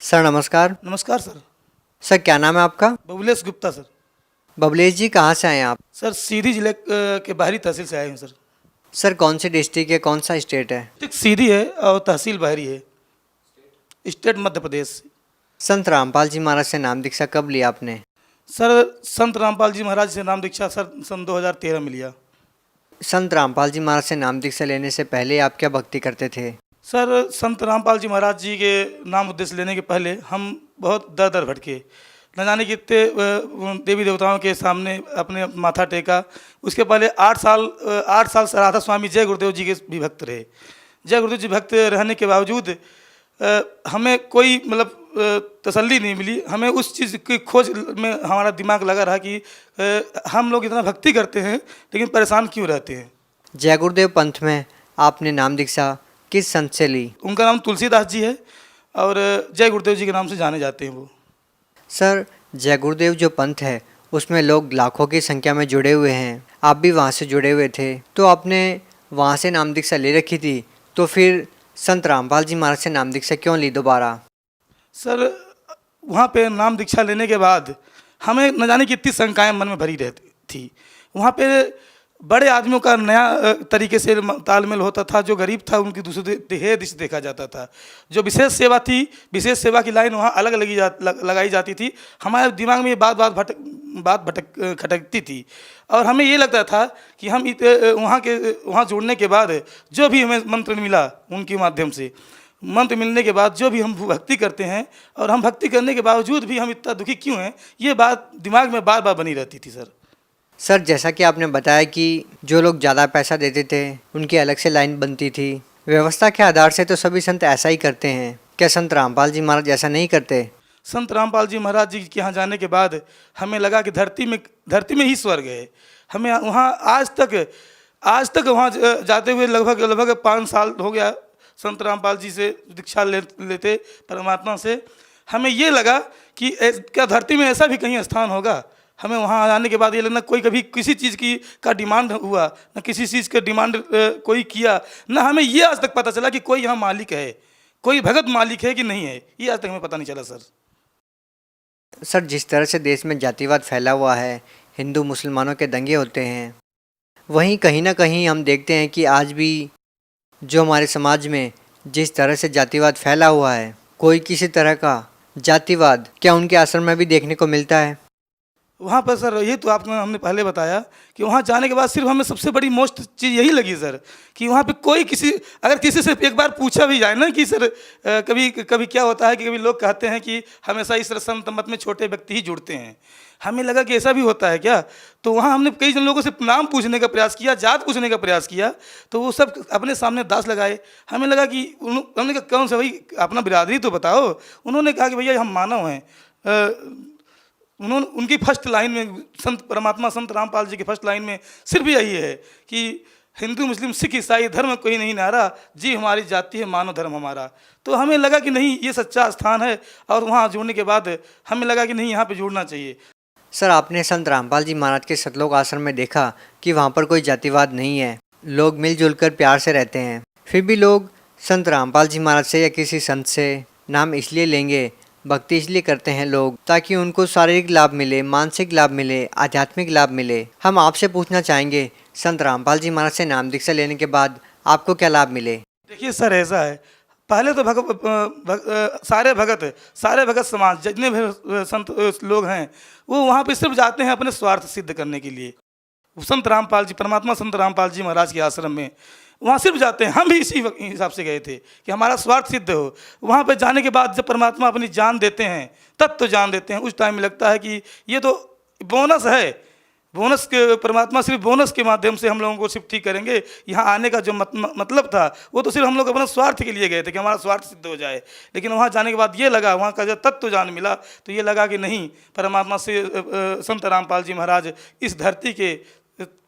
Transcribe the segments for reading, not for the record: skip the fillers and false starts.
Sir नमस्कार। नमस्कार sir. Sir क्या नाम है आपका? बबुलेश गुप्ता सर। बबलेश जी कहाँ से आए हैं आप? सर सीधी जिले के बाहरी तहसील से आए हैं सर। सर कौन सी डिस्ट्रिक्ट है, कौन सा स्टेट है? ठीक सीधी है और तहसील बाहरी है, स्टेट मध्य प्रदेश। संत रामपाल जी महाराज से नाम दीक्षा कब लिया आपने? सर संत रामपाल जी महाराज से नाम दीक्षा सर सन 2013 में लिया। संत रामपाल जी महाराज से नाम दीक्षा लेने से पहले आप क्या भक्ति करते थे? सर संत रामपाल जी महाराज जी के नाम उद्देश्य लेने के पहले हम बहुत दर दर भटके, न जाने कितने देवी देवताओं के सामने अपने माथा टेका। उसके पहले 8 साल राधा स्वामी जय गुरुदेव जी के भी भक्त रहे। जय गुरुदेव जी भक्त रहने के बावजूद हमें कोई तसल्ली नहीं मिली। हमें उस चीज़ की खोज में हमारा दिमाग लगा रहा कि हम लोग इतना भक्ति करते हैं लेकिन परेशान क्यों रहते हैं। जय गुरुदेव पंथ में आपने नाम दीक्षा किस संत से ली? उनका नाम तुलसीदास जी है और जय गुरुदेव जी के नाम से जाने जाते हैं वो। सर जय गुरुदेव जो पंथ है उसमें लोग लाखों की संख्या में जुड़े हुए हैं, आप भी वहाँ से जुड़े हुए थे, तो आपने वहाँ से नाम दीक्षा ले रखी थी, तो फिर संत रामपाल जी महाराज से नाम दीक्षा क्यों ली दोबारा? सर वहाँ पे नाम दीक्षा लेने के बाद हमें न जाने कितनी शंकाएं मन में भरी रहती थी। वहाँ पे बड़े आदमियों का नया तरीके से तालमेल होता था। जो गरीब था उनकी दूसरे दृष्टि देखा जाता था। जो विशेष सेवा थी, विशेष सेवा की लाइन वहाँ अलग लगाई जाती थी। हमारे दिमाग में ये बात खटकती थी और हमें ये लगता था कि हम वहाँ जुड़ने के बाद जो भी हमें मंत्र मिला, उनके माध्यम से मंत्र मिलने के बाद जो भी हम भक्ति करते हैं और हम भक्ति करने के बावजूद भी हम इतना दुखी क्यों हैं, ये बात दिमाग में बार बार बनी रहती थी सर। सर जैसा कि आपने बताया कि जो लोग ज़्यादा पैसा देते थे उनकी अलग से लाइन बनती थी, व्यवस्था के आधार से तो सभी संत ऐसा ही करते हैं, क्या संत रामपाल जी महाराज ऐसा नहीं करते? संत रामपाल जी महाराज जी के यहाँ जाने के बाद हमें लगा कि धरती में ही स्वर्ग है। हमें वहाँ आज तक वहाँ जाते हुए लगभग 5 साल हो गया संत रामपाल जी से दीक्षा लेते परमात्मा से। हमें ये लगा कि क्या धरती में ऐसा भी कहीं स्थान होगा। हमें वहाँ आने के बाद ये लगना कोई कभी किसी चीज़ का डिमांड हुआ, न किसी चीज़ का डिमांड कोई किया, न हमें ये आज तक पता चला कि कोई यहाँ मालिक है, कोई भगत मालिक है कि नहीं है, ये आज तक हमें पता नहीं चला सर। सर जिस तरह से देश में जातिवाद फैला हुआ है, हिंदू मुसलमानों के दंगे होते हैं, वहीं कहीं ना कहीं हम देखते हैं कि आज भी जो हमारे समाज में जिस तरह से जातिवाद फैला हुआ है, कोई किसी तरह का जातिवाद क्या उनके आश्रम में भी देखने को मिलता है? वहाँ पर सर ये तो आपने हमने पहले बताया कि वहाँ जाने के बाद सिर्फ हमें सबसे बड़ी मोस्ट चीज़ यही लगी सर कि वहाँ पे कोई अगर किसी से एक बार पूछा भी जाए ना कि सर कभी क्या होता है कि कभी लोग कहते हैं कि हमेशा इस संत मत में छोटे व्यक्ति ही जुड़ते हैं। हमें लगा कि ऐसा भी होता है क्या। तो वहाँ हमने कई जन लोगों से नाम पूछने का प्रयास किया, जात पूछने का प्रयास किया, तो वो सब अपने सामने दास लगाए। हमें लगा कि हमने कहा कौन सा भाई अपना बिरादरी तो बताओ। उन्होंने कहा कि भैया हम मानव हैं। उनकी फर्स्ट लाइन में परमात्मा संत रामपाल जी की फर्स्ट लाइन में सिर्फ यही है कि हिंदू मुस्लिम सिख ईसाई धर्म कोई नहीं नारा, जी हमारी जाति है मानव धर्म हमारा। तो हमें लगा कि नहीं ये सच्चा स्थान है और वहाँ जुड़ने के बाद हमें लगा कि नहीं यहाँ पे जुड़ना चाहिए। सर आपने संत रामपाल जी महाराज के सतलोक आश्रम में देखा कि वहाँ पर कोई जातिवाद नहीं है, लोग मिलजुल कर प्यार से रहते हैं, फिर भी लोग संत रामपाल जी महाराज से या किसी संत से नाम इसलिए लेंगे, भक्ति इसलिए करते हैं लोग ताकि उनको शारीरिक लाभ मिले, मानसिक लाभ मिले, आध्यात्मिक लाभ मिले। हम आपसे पूछना चाहेंगे संत रामपाल जी महाराज से नाम दीक्षा लेने के बाद आपको क्या लाभ मिले? देखिए सर ऐसा है, पहले तो सारे भगत समाज जितने भी संत लोग हैं वो वहाँ पे सिर्फ जाते हैं अपने स्वार्थ सिद्ध करने के लिए। संत रामपाल जी परमात्मा संत रामपाल जी महाराज के आश्रम में वहाँ सिर्फ जाते हैं। हम भी इसी हिसाब से गए थे कि हमारा स्वार्थ सिद्ध हो। वहाँ पे जाने के बाद जब परमात्मा अपनी जान देते हैं, तब तो जान देते हैं, उस टाइम में लगता है कि ये तो बोनस है। बोनस के परमात्मा सिर्फ बोनस के माध्यम से हम लोगों को सिर्फ ठीक करेंगे। यहाँ आने का जो मतलब था वो तो सिर्फ हम लोग अपने स्वार्थ के लिए गए थे कि हमारा स्वार्थ सिद्ध हो जाए। लेकिन वहाँ जाने के बाद ये लगा, वहाँ का जब तत्व जान मिला तो ये लगा कि नहीं, परमात्मा से संत रामपाल जी महाराज इस धरती के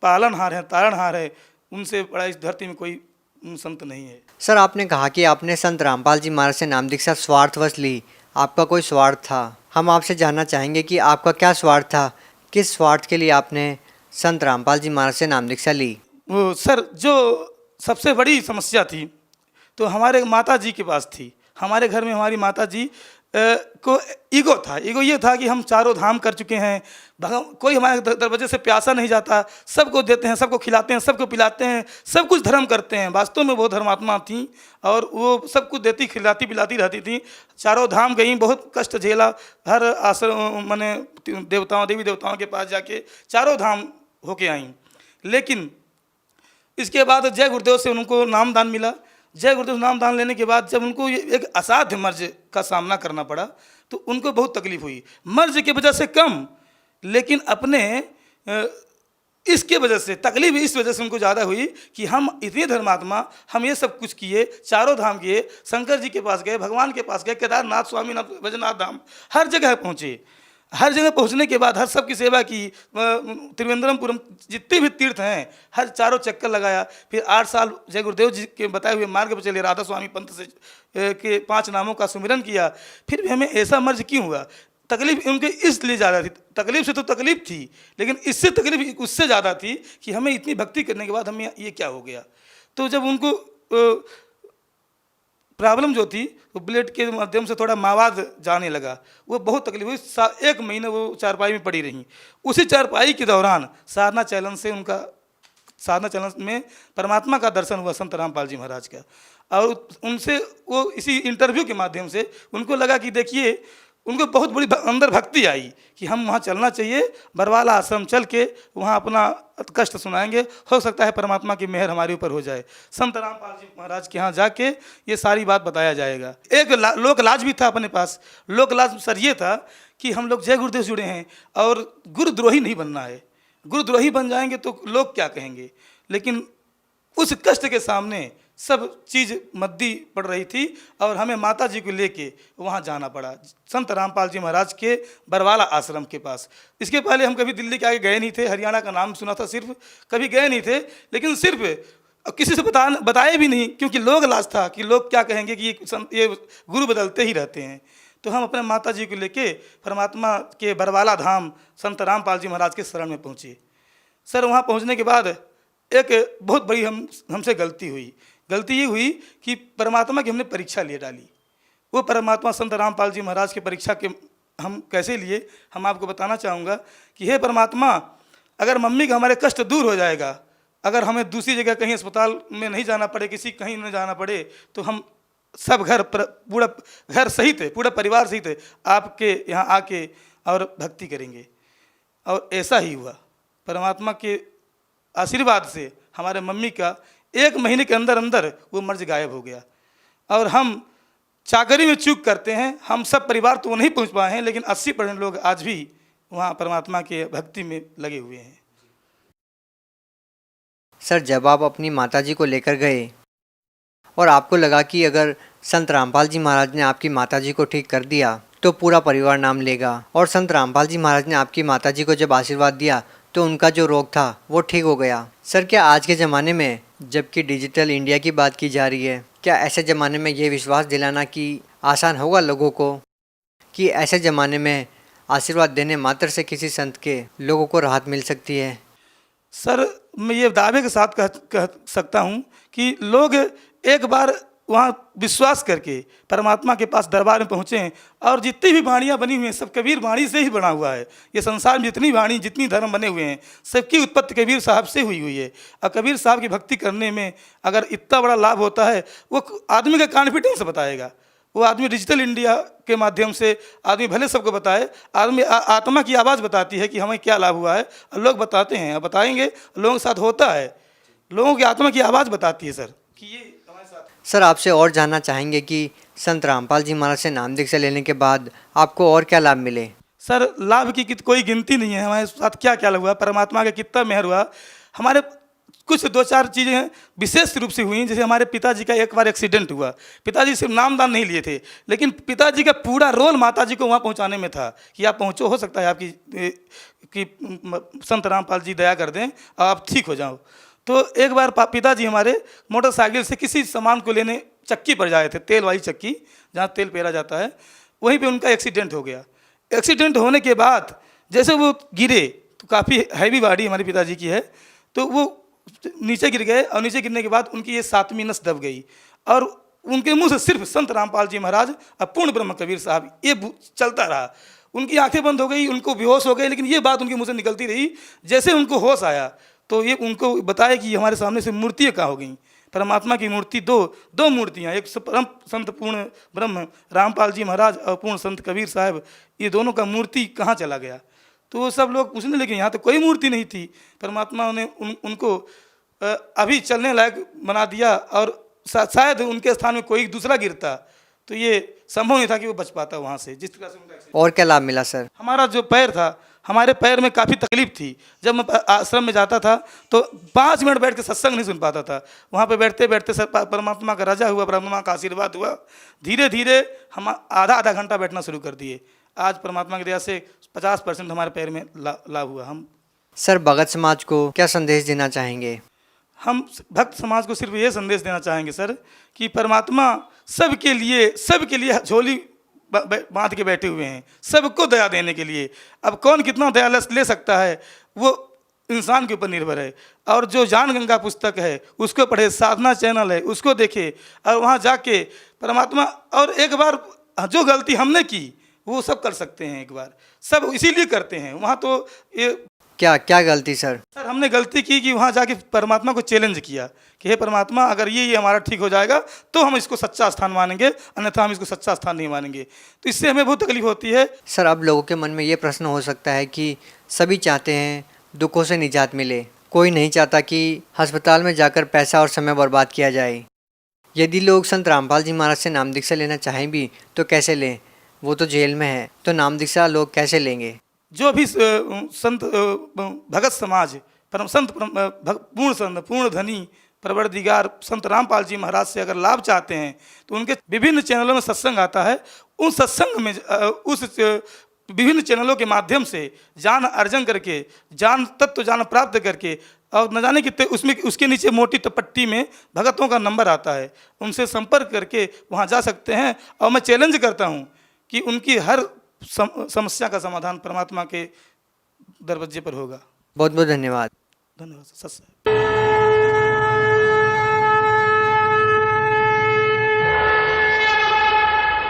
पालनहार हैं, तारणहार है, उनसे बड़ा इस धरती में कोई संत नहीं है। सर आपने कहा कि आपने संत रामपाल जी महाराज से नाम दीक्षा स्वार्थवश ली, आपका कोई स्वार्थ था। हम आपसे जानना चाहेंगे कि आपका क्या स्वार्थ था, किस स्वार्थ के लिए आपने संत रामपाल जी महाराज से नाम दीक्षा ली? वो सर जो सबसे बड़ी समस्या थी तो हमारे माता जी के पास थी। हमारे घर में हमारी माता जी को ईगो था। ईगो ये था कि हम चारों धाम कर चुके हैं, कोई हमारे दरवाजे से प्यासा नहीं जाता, सबको देते हैं, सबको खिलाते हैं, सबको पिलाते हैं, सब कुछ धर्म करते हैं। वास्तव में वो धर्मात्मा थी और वो सब कुछ देती खिलाती पिलाती रहती थी। चारों धाम गई, बहुत कष्ट झेला, हर आश्रम माने देवताओं देवी देवताओं के पास जाके चारों धाम होके आई। लेकिन इसके बाद जय गुरुदेव से उनको नामदान मिला। जय गुरुदेव नामदान लेने के बाद जब उनको एक असाध्य मर्ज का सामना करना पड़ा तो उनको बहुत तकलीफ हुई। मर्ज की वजह से कम, लेकिन अपने इसके वजह से तकलीफ इस वजह से उनको ज़्यादा हुई कि हम इतने धर्मात्मा, हम ये सब कुछ किए, चारों धाम किए, शंकर जी के पास गए, भगवान के पास गए, केदारनाथ, स्वामीनाथ, वैजनाथ धाम, हर जगह पहुँचे। हर जगह पहुंचने के बाद हर सबकी सेवा की, त्रिवेंद्रमपुरम जितने भी तीर्थ हैं हर चारों चक्कर लगाया। फिर 8 साल जय गुरुदेव जी के बताए हुए मार्ग पर चले, राधा स्वामी पंथ से के 5 नामों का सुमिरन किया। फिर भी हमें ऐसा मर्ज क्यों हुआ? तकलीफ उनके इसलिए ज़्यादा थी। तकलीफ से तो तकलीफ थी, लेकिन इससे तकलीफ उससे ज़्यादा थी कि हमें इतनी भक्ति करने के बाद हमें ये क्या हो गया। तो जब उनको प्रॉब्लम जो थी वो ब्लड के माध्यम से थोड़ा मवाद जाने लगा, वो बहुत तकलीफ हुई। 1 महीने वो चारपाई में पड़ी रहीं। उसी चारपाई के दौरान साधना चैनल से उनका, साधना चैनल में परमात्मा का दर्शन हुआ संत रामपाल जी महाराज का। और उनसे वो इसी इंटरव्यू के माध्यम से उनको लगा कि देखिए, उनको बहुत बड़ी अंदर भक्ति आई कि हम वहाँ चलना चाहिए, बरवाला आश्रम चल के वहाँ अपना कष्ट सुनाएंगे, हो सकता है परमात्मा की मेहर हमारे ऊपर हो जाए। संत रामपाल जी महाराज के यहाँ जाके ये सारी बात बताया जाएगा। एक लोक लाज भी था अपने पास। लोक लाज सर ये था कि हम लोग जय गुरुदेव जुड़े हैं और गुरुद्रोही नहीं बनना है। गुरुद्रोही बन जाएंगे तो लोग क्या कहेंगे। लेकिन उस कष्ट के सामने सब चीज़ मद्दी पड़ रही थी और हमें माता जी को लेके वहाँ जाना पड़ा, संत रामपाल जी महाराज के बरवाला आश्रम के पास। इसके पहले हम कभी दिल्ली के आगे गए नहीं थे, हरियाणा का नाम सुना था सिर्फ, कभी गए नहीं थे। लेकिन सिर्फ किसी से बताए भी नहीं, क्योंकि लोग लाज था कि लोग क्या कहेंगे कि ये गुरु बदलते ही रहते हैं। तो हम अपने माता जी को लेके परमात्मा के बरवाला धाम संत रामपाल जी महाराज के शरण में पहुँचे। सर वहाँ पहुँचने के बाद एक बहुत बड़ी हमसे गलती हुई। गलती ये हुई कि परमात्मा की हमने परीक्षा ले डाली। वो परमात्मा संत रामपाल जी महाराज की परीक्षा के हम कैसे लिए, हम आपको बताना चाहूँगा कि हे परमात्मा, अगर मम्मी का हमारे कष्ट दूर हो जाएगा, अगर हमें दूसरी जगह कहीं अस्पताल में नहीं जाना पड़े, किसी कहीं नहीं जाना पड़े, तो हम सब पूरा घर सहित, पूरा परिवार सहित आपके यहाँ आके और भक्ति करेंगे। और ऐसा ही हुआ। परमात्मा के आशीर्वाद से हमारे मम्मी का 1 महीने के अंदर अंदर वो मर्ज गायब हो गया। और हम चाकरी में चूक करते हैं, हम सब परिवार तो नहीं पहुंच पाए हैं, लेकिन 80% लोग आज भी वहाँ परमात्मा के भक्ति में लगे हुए हैं। सर जब आप अपनी माताजी को लेकर गए और आपको लगा कि अगर संत रामपाल जी महाराज ने आपकी माताजी को ठीक कर दिया तो पूरा परिवार नाम लेगा, और संत रामपाल जी महाराज ने आपकी माताजी को जब आशीर्वाद दिया तो उनका जो रोग था वो ठीक हो गया। सर क्या आज के ज़माने में, जबकि डिजिटल इंडिया की बात की जा रही है, क्या ऐसे ज़माने में ये विश्वास दिलाना कि आसान होगा लोगों को कि ऐसे ज़माने में आशीर्वाद देने मात्र से किसी संत के लोगों को राहत मिल सकती है? सर मैं ये दावे के साथ कह सकता हूँ कि लोग एक बार वहाँ विश्वास करके परमात्मा के पास दरबार में पहुँचे, और जितनी भी वाणियाँ बनी हुई हैं सब कबीर वाणी से ही बना हुआ है। ये संसार में जितनी वाणी, जितनी धर्म बने हुए हैं, सबकी उत्पत्ति कबीर साहब से हुई है। और कबीर साहब की भक्ति करने में अगर इतना बड़ा लाभ होता है, वो आदमी का कॉन्फिडेंस बताएगा। वो आदमी डिजिटल इंडिया के माध्यम से आदमी भले सबको बताए, आदमी आत्मा की आवाज़ बताती है कि हमें क्या लाभ हुआ है, और लोग बताते हैं, और बताएंगे, लोगों के साथ होता है। लोगों की आत्मा की आवाज़ बताती है सर कि ये हमारे साथ। सर आपसे और जानना चाहेंगे कि संत रामपाल जी महाराज से नाम दीक्षा लेने के बाद आपको और क्या लाभ मिले? सर लाभ की कोई गिनती नहीं है। हमारे साथ क्या क्या हुआ, परमात्मा का कितना मेहर हुआ। हमारे कुछ 2-4 चीज़ें विशेष रूप से हुई। जैसे हमारे पिताजी का एक बार एक्सीडेंट हुआ। पिताजी सिर्फ नामदान नहीं लिए थे, लेकिन पिताजी का पूरा रोल माताजी को वहाँ पहुँचाने में था कि आप पहुँचो, हो सकता है आपकी कि संत रामपाल जी दया कर दें और आप ठीक हो जाओ। तो एक बार पिताजी हमारे मोटरसाइकिल से किसी सामान को लेने चक्की पर जाए थे, तेल वाली चक्की जहाँ तेल पेरा जाता है, वहीं पे उनका एक्सीडेंट हो गया। एक्सीडेंट होने के बाद जैसे वो गिरे, तो काफ़ी हैवी बॉडी हमारे पिताजी की है, तो वो नीचे गिर गए, और नीचे गिरने के बाद उनकी ये 7वीं नस दब गई, और उनके मुंह से सिर्फ संत रामपाल जी महाराज और पूर्ण ब्रह्म कबीर साहब ये चलता रहा। उनकी आंखें बंद हो गई, उनको बेहोश हो गए, लेकिन ये बात उनके मुंह से निकलती रही। जैसे उनको होश आया तो ये उनको बताया कि हमारे सामने से मूर्तियाँ कहाँ हो गई। परमात्मा की मूर्ति दो मूर्तियाँ, एक परम संत पूर्ण ब्रह्म रामपाल जी महाराज और पूर्ण संत कबीर साहब, ये दोनों का मूर्ति कहाँ चला गया। तो वो सब लोग पूछने लगे, यहाँ तो कोई मूर्ति नहीं थी। परमात्मा ने उनको अभी चलने लायक बना दिया, और शायद उनके स्थान में कोई दूसरा गिरता तो ये संभव नहीं था कि वो बच पाता वहाँ से। जिस तरह से उनका और क्या लाभ मिला सर? हमारा जो पैर था, हमारे पैर में काफ़ी तकलीफ थी। जब मैं आश्रम में जाता था तो 5 मिनट बैठ के सत्संग नहीं सुन पाता था। वहाँ पे बैठते बैठते सर परमात्मा का रजा हुआ, परमात्मा का आशीर्वाद हुआ। धीरे धीरे हम आधा घंटा बैठना शुरू कर दिए। आज परमात्मा की दया से 50% हमारे पैर में लाभ हुआ। हम सर भगत समाज को क्या संदेश देना चाहेंगे? हम भक्त समाज को सिर्फ ये संदेश देना चाहेंगे सर कि परमात्मा सबके लिए झोली बांध के बैठे हुए हैं, सबको दया देने के लिए। अब कौन कितना दया ले सकता है वो इंसान के ऊपर निर्भर है। और जो ज्ञान गंगा पुस्तक है उसको पढ़े, साधना चैनल है उसको देखे, और वहाँ जाके परमात्मा, और एक बार जो गलती हमने की वो सब कर सकते हैं। एक बार सब इसीलिए करते हैं। वहाँ तो ये क्या गलती सर? सर हमने गलती की कि वहाँ जाके परमात्मा को चैलेंज किया कि हे परमात्मा, अगर ये हमारा ठीक हो जाएगा तो हम इसको सच्चा स्थान मानेंगे, अन्यथा हम इसको सच्चा स्थान नहीं मानेंगे। तो इससे हमें बहुत तकलीफ होती है। सर अब लोगों के मन में ये प्रश्न हो सकता है कि सभी चाहते हैं दुखों से निजात मिले, कोई नहीं चाहता कि अस्पताल में जाकर पैसा और समय बर्बाद किया जाए। यदि लोग संत रामपाल जी महाराज से नाम दीक्षा लेना चाहें भी तो कैसे लें? वो तो जेल में है, तो नाम दीक्षा लोग कैसे लेंगे? जो भी संत भगत समाज परम संत पूर्ण धनी परवरदिगार संत रामपाल जी महाराज से अगर लाभ चाहते हैं तो उनके विभिन्न चैनलों में सत्संग आता है। उन सत्संग में उस विभिन्न चैनलों के माध्यम से ज्ञान अर्जन करके, ज्ञान प्राप्त करके, और न जाने कितने उसमें उसके नीचे मोटी पट्टी में भगतों का नंबर आता है, उनसे संपर्क करके वहाँ जा सकते हैं। और मैं चैलेंज करता हूँ कि उनकी हर समस्या का समाधान परमात्मा के दरवाजे पर होगा। बहुत बहुत धन्यवाद। धन्यवाद सर।